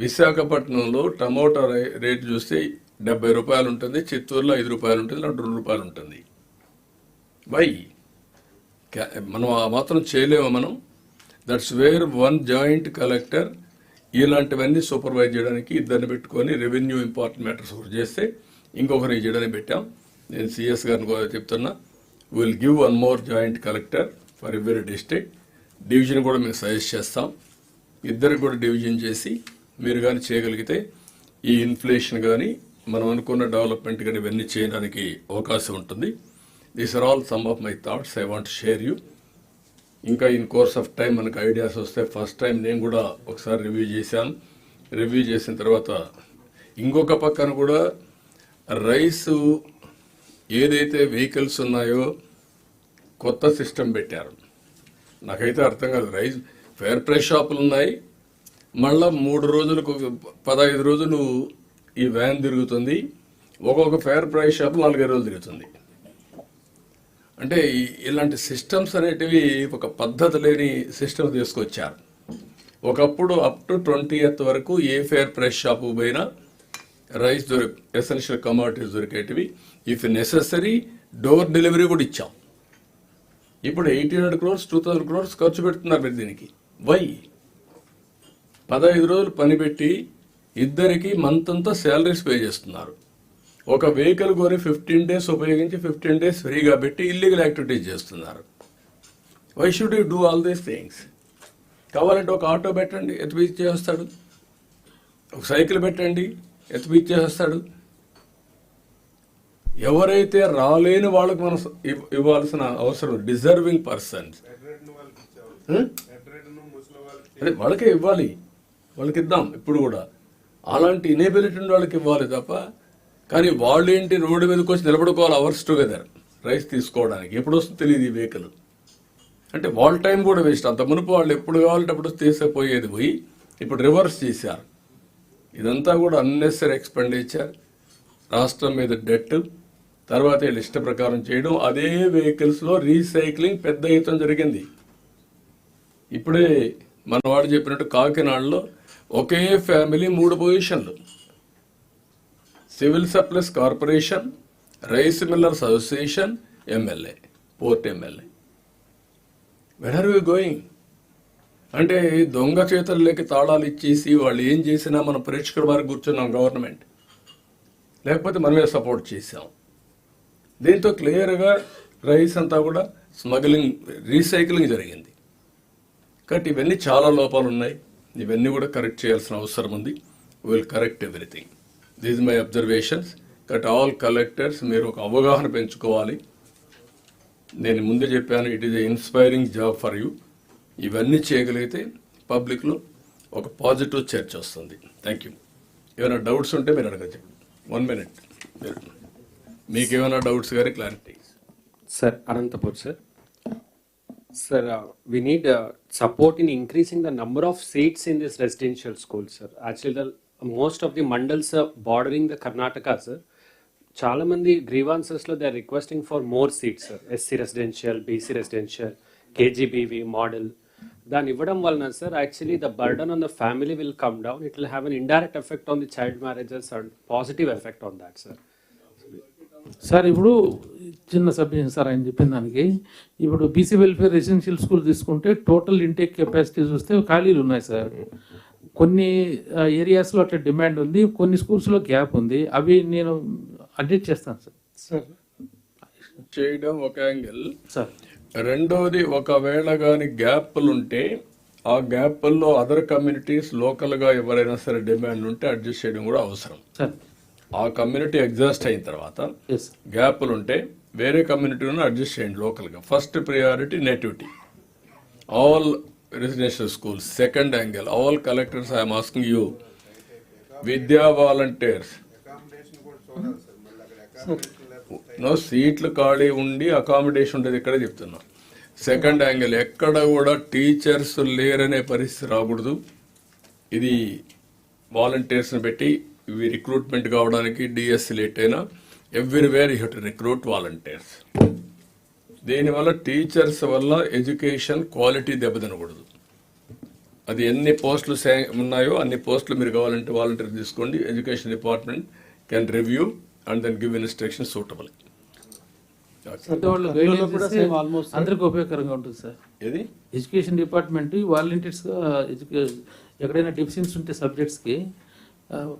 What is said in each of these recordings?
విశాఖపట్నంలో tomato rate చూస్తే 70 రూపాయలు ఉంటుంది, చిత్తూరులో 5 రూపాయలు ఉంటుంది, 2 రూపాయలు ఉంటుంది. వై మనం ఆ మాత్రం చేయలేము మనం. That's where one joint collector ఇలాంటివన్నీ సూపర్వైజ్ చేయడానికి ఇద్దరిని పెట్టుకొని రెవెన్యూ ఇంపార్టెంట్ మ్యాటర్స్ చేస్తే ఇంకొకరిని చేయడానికి పెట్టాం. నేను సిఎస్ గారిని కూడా చెప్తున్నా, will give one more joint collector for every district. Division కూడా మేము సజెస్ట్ చేస్తాం. ఇద్దరికి కూడా డివిజన్ చేసి మీరు కానీ చేయగలిగితే ఈ ఇన్ఫ్లేషన్ కానీ మనం అనుకున్న డెవలప్మెంట్ కానీ ఇవన్నీ చేయడానికి అవకాశం ఉంటుంది. These are all some of my thoughts I want share you. ఇంకా ఇన్ కోర్స్ ఆఫ్ టైం మనకు ఐడియాస్ వస్తే, ఫస్ట్ టైం నేను కూడా ఒకసారి రివ్యూ చేశాను. రివ్యూ చేసిన తర్వాత ఇంకొక పక్కన కూడా రైసు ఏదైతే వెహికల్స్ ఉన్నాయో కొత్త సిస్టమ్ పెట్టారు. నాకైతే అర్థం కాదు. రైస్ ఫేర్ ప్రైస్ షాపులు ఉన్నాయి, మళ్ళా 3 రోజులకు 15 రోజులు ఈ వ్యాన్ తిరుగుతుంది. ఒక్కొక్క ఫేర్ ప్రైస్ షాప్ 4-5 రోజులు తిరుగుతుంది. అంటే ఇలాంటి సిస్టమ్స్ అనేటివి ఒక పద్ధతి లేని సిస్టమ్ తీసుకొచ్చారు. ఒకప్పుడు అప్ టు 20th వరకు ఏ ఫేర్ ప్రైస్ షాపు పోయినా రైస్ ఎసెన్షియల్ కమోడిటీస్ దొరికేటివి. ఇఫ్ నెసెసరీ డోర్ డెలివరీ కూడా ఇచ్చాం. ఇప్పుడు 1,800 crores 2,000 crores ఖర్చు పెడుతున్నారు మీరు దీనికి. వై 15 రోజులు పని పెట్టి ఇద్దరికి మంత్ అంతా శాలరీస్ పే చేస్తున్నారు. ఒక వెహికల్ కొని 15 days ఉపయోగించి 15 days ఫ్రీగా పెట్టి ఇల్లీగల్ యాక్టివిటీస్ చేస్తున్నారు. Why should you do all these things? కావాలంటే ఒక ఆటో పెట్టండి, ఎత్తిపీచి చేస్తాడు. ఒక సైకిల్ పెట్టండి, ఎత్తిపీచి చేస్తాడు. ఎవరైతే రాలేని వాళ్ళకి మనం ఇవ్వాల్సిన అవసరం, డిజర్వింగ్ పర్సన్స్ అదే వాళ్ళకే ఇవ్వాలి, వాళ్ళకి ఇద్దాం. ఇప్పుడు కూడా అలాంటి ఇనేబిలిటీ ఉన్న వాళ్ళకి ఇవ్వాలి తప్ప, కానీ వాళ్ళు ఏంటి రోడ్డు మీదకి వచ్చి నిలబడుకోవాలి అవర్స్ టుగెదర్ రైస్ తీసుకోవడానికి. ఎప్పుడు వస్తుంది తెలియదు ఈ వెహికల్. అంటే వాళ్ళ టైం కూడా వేస్ట్. అంత మునుపు వాళ్ళు ఎప్పుడు కావాలంటే అప్పుడు తీసేపోయేది పోయి ఇప్పుడు రివర్స్ చేశారు. ఇదంతా కూడా అన్నెసరీ ఎక్స్పెండిచర్, రాష్ట్రం మీద డెట్, తర్వాత వీళ్ళు ఇష్ట ప్రకారం చేయడం. అదే వెహికల్స్లో రీసైక్లింగ్ పెద్ద ఎత్తున జరిగింది. ఇప్పుడే మన వాడు చెప్పినట్టు కాకినాడలో ఒకే ఫ్యామిలీ 3 పొజిషన్లు, civil supplies corporation, rice millers association, MLA, port MLA. Where are you going? అంటే దొంగ చేతుల్లోకి తాళాలు ఇచ్చేసి వాళ్ళు ఏం చేసినా మనం ప్రేక్షకుల వారికి కూర్చున్నాం గవర్నమెంట్, లేకపోతే మనమే సపోర్ట్ చేసాం. దీంతో క్లియర్గా రైస్ అంతా కూడా స్మగ్లింగ్, రీసైక్లింగ్ జరిగింది. కాబట్టి ఇవన్నీ చాలా లోపాలు ఉన్నాయి. ఇవన్నీ కూడా కరెక్ట్ చేయాల్సిన అవసరం ఉంది. Will correct everything. These my observations. కాబట్టి ఆల్ కలెక్టర్స్ మీరు ఒక అవగాహన పెంచుకోవాలి. నేను ముందే చెప్పాను, it is a inspiring job for you. ఇవన్నీ చేయగలిగితే పబ్లిక్లో ఒక పాజిటివ్ చర్చ వస్తుంది. Thank you. ఏమైనా డౌట్స్ ఉంటే మీరు అడగచ్చు. 1 minute. మీకు ఏమైనా డౌట్స్ కానీ clarity? Sir Anantapur sir. Sir, we need support in increasing the number of seats in this residential school, sir. Actually, most of the mandals bordering the Karnataka, sir. Chala mandi grievances lo they are requesting for more seats, sir. SC residential, BC residential, KGBV model. Then ivvadam valna, sir, actually the burden on the family will come down. It will have an indirect effect on the child marriages and positive effect on that, sir. Sir ఇప్పుడు చిన్న subject sir ఆయన చెప్పిన దానికి, ఇప్పుడు BC welfare residential school తీసుకుంటే total intake capacity చూస్తే ఖాళీలు ఉన్నాయి సార్. కొన్ని ఏరియాస్లో అట్లా డిమాండ్ ఉంది, కొన్ని స్కూల్స్లో గ్యాప్ ఉంది. అవి నేను అడ్జస్ట్ చేస్తాను సార్. సార్ చేయడం ఒక యాంగిల్ సార్. రెండోది, ఒకవేళ కానీ గ్యాప్లు ఉంటే ఆ గ్యాప్ల్లో అదర్ కమ్యూనిటీస్ లోకల్గా ఎవరైనా సరే డిమాండ్ ఉంటే అడ్జస్ట్ చేయడం కూడా అవసరం సార్. ఆ కమ్యూనిటీ ఎగ్జాస్ట్ అయిన తర్వాత గ్యాప్లు ఉంటే వేరే కమ్యూనిటీలను అడ్జస్ట్ చేయండి లోకల్గా. First priority nativity, all residential schools. Second angle, all collectors I'm asking you, విద్యా వాలంటీర్స్ నో సీట్లు ఖాళీ ఉండి అకామిడేషన్ ఉండేది ఇక్కడే చెప్తున్నా. సెకండ్ యాంగిల్, ఎక్కడ కూడా టీచర్స్ లేరనే పరిస్థితి రాకూడదు. ఇది వాలంటీర్స్ని పెట్టి ఇవి రిక్రూట్మెంట్ కావడానికి డిఎస్సి లేట్ అయినా everywhere you have to recruit volunteers. దీనివల్ల టీచర్స్ వల్ల ఎడ్యుకేషన్ క్వాలిటీ దెబ్బతినకూడదు. అది ఎన్ని పోస్టులు ఉన్నాయో అన్ని పోస్టులు మీరు కావాలంటే వాలంటీర్ తీసుకోండి. Education department can review and then give instruction suitable. పెద్దవాళ్ళు గైడ్లైన్స్ ఇస్తే అందరికీ ఉపయోగకరంగా ఉంటుంది సార్. ఏది ఎడ్యుకేషన్ డిపార్ట్మెంట్ వాలంటీర్స్గా ఎక్కడైనా డెఫిషియన్స్ ఉంటే సబ్జెక్ట్స్కి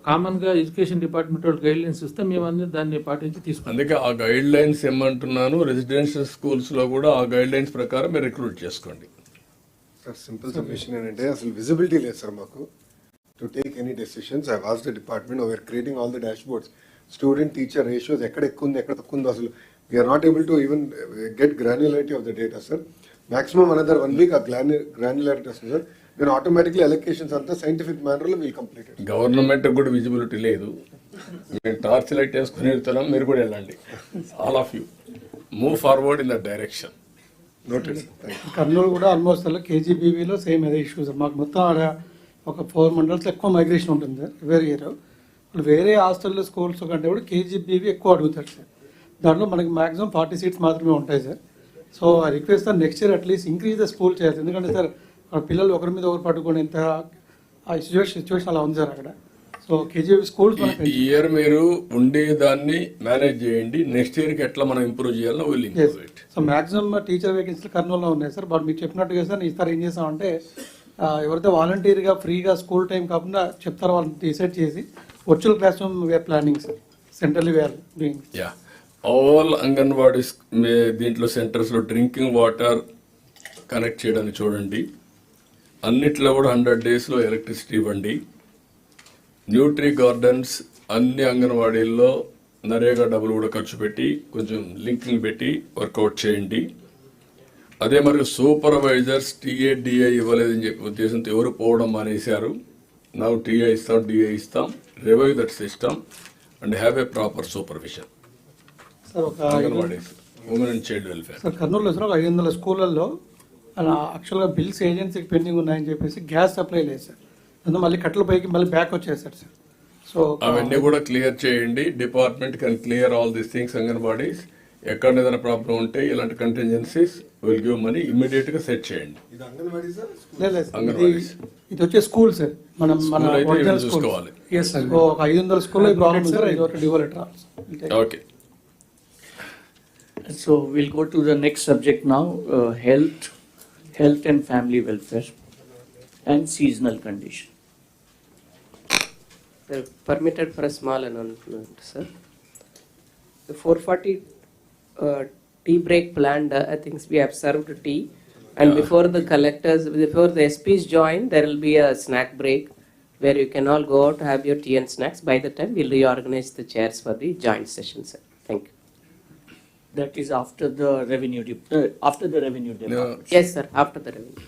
కామన్గా ఎడ్యుకేషన్ డిపార్ట్మెంట్ వాళ్ళు గైడ్లైన్స్ ఇస్తే మేము అందరూ దాన్ని పాటించి తీసుకుంటాం. అందుకే ఆ గైడ్ లైన్స్ ఏమంటున్నాను, రెసిడెన్షియల్ స్కూల్స్లో కూడా ఆ గైడ్ లైన్స్ ప్రకారం మీరు రిక్రూట్ చేసుకోండి. సార్ సింపుల్ సబ్మిషన్ ఏంటంటే అసలు విజిబిలిటీ లేదు సార్ మాకు to take any decisions. I was the department we're creating all the dashboards, student teacher ratios ఎక్కడ ఎక్కువ ఉంది ఎక్కడ తక్కువ ఉందో అసలు we're not able to even get granularity of the data sir. Maximum another 1 week ఆ granularity వస్తుంది sir. నేను ఆటోమేటిక్లీ ఎలక్కేషన్స్ అంతా సైంటిఫిక్ మేనర్లో వీల్ కంప్లీట్. గవర్నమెంట్ కూడా విజిబిలిటీ లేదు. మేము టార్చ్ లైట్ వేసుకుని వెళ్తున్నాం, మీరు కూడా వెళ్ళండి. All of you move forward in the direction. Noted sir, thank you. Kurnool కూడా ఆల్మోస్ట్ అలా కేజీబీవీలో సేమ్ అదే ఇష్యూస్. మాకు మొత్తం ఆడ ఒక 4 మండల్స్ ఎక్కువ మైగ్రేషన్ ఉంటుంది సార్ ఎవరి ఇయర్. ఇప్పుడు వేరే హాస్టల్లో స్కూల్స్ కంటే కూడా కేజీబీవీ ఎక్కువ అడుగుతారు సార్. దాంట్లో మనకి మాక్సిమం 40 seats మాత్రమే ఉంటాయి sir. So I request sir next year at least increase the school చేయాలి. ఎందుకంటే సార్ అక్కడ పిల్లలు ఒకరి మీద ఒకరు పట్టుకొని ఎంత ఆ సిచ్యువేషన్ అలా ఉంది సార్ అక్కడ. సో కేజీబీ స్కూల్స్ ఈ ఇయర్ మీరు ఉండేదాన్ని మేనేజ్ చేయండి. నెక్స్ట్ ఇయర్కి ఎట్లా మనం ఇంప్రూవ్ చేయాలో will improve it. So maximum teacher వేకెన్సీలు కర్నూలులో ఉన్నాయి సార్. బట్ మీరు చెప్పినట్టుగా సార్ ఈసారి ఏం చేస్తామంటే ఎవరైతే వాలంటీర్గా ఫ్రీగా స్కూల్ టైం కాకుండా చెప్తారో వాళ్ళని డిసైడ్ చేసి virtual classroom we're planning sir. Centrally we're doing. Yeah all anganwadis దీంట్లో సెంటర్స్లో డ్రింకింగ్ వాటర్ కనెక్ట్ చేయడానికి చూడండి. అన్నిట్లో కూడా 100 daysలో ఎలక్ట్రిసిటీ ఇవ్వండి. న్యూట్రీ గార్డెన్స్ అన్ని అంగన్వాడీల్లో నరేగా డబ్బులు కూడా ఖర్చు పెట్టి కొంచెం లింకింగ్ పెట్టి వర్కౌట్ చేయండి. అదే మరి సూపర్వైజర్స్ టీఏ డిఐ ఇవ్వలేదని చెప్పి ఉద్దేశంతో ఎవరు పోవడం మానేశారు. నౌ టీఐ ఇస్తాం, డిఐ ఇస్తాం. Revive that system and have a proper supervision. Sir ఒక anganwadis, women and child welfare. Sir కర్నూలులో సార్ ఒక 500 స్కూళ్ళల్లో అలా యాక్చువల్గా బిల్స్ ఏజెన్సీకి పెండింగ్ ఉన్నాయని చెప్పేసి గ్యాస్ సప్లై లేదు సార్. అందులో మళ్ళీ కట్టెల పైకి మళ్ళీ బ్యాక్ వచ్చేసారు సార్. సో అవన్నీ కూడా క్లియర్ చేయండి. Department can clear all these things. Anganwadis ఎక్కడ ఏదైనా ప్రాబ్లం ఉంటే ఇలాంటి contingencies will give money immediate గా సెట్ చేయండి. ఇది అంగన్వాడీ సార్. లేదు సార్, అంగన్వాడీస్ ఇది వచ్చే స్కూల్ సార్. మన School అయితే ఒరిజినల్ ఇవి స్కూల్. చూసుకోవాలి. ఒక 500 స్కూల్లో ప్రాబ్లం సార్. ఇది ఒక డివోలెటర్. Okay. So we'll go to the next subject now, health and family welfare and seasonal condition. Sir, permitted for a small announcement, sir. The 4:40 tea break planned, I think we have served tea. And before the SPs join, there will be a snack break where you can all go out to have your tea and snacks. By the time, we'll reorganize the chairs for the joint session, sir. Thank you. That is after the revenue department. No. Yes, sir, after the revenue.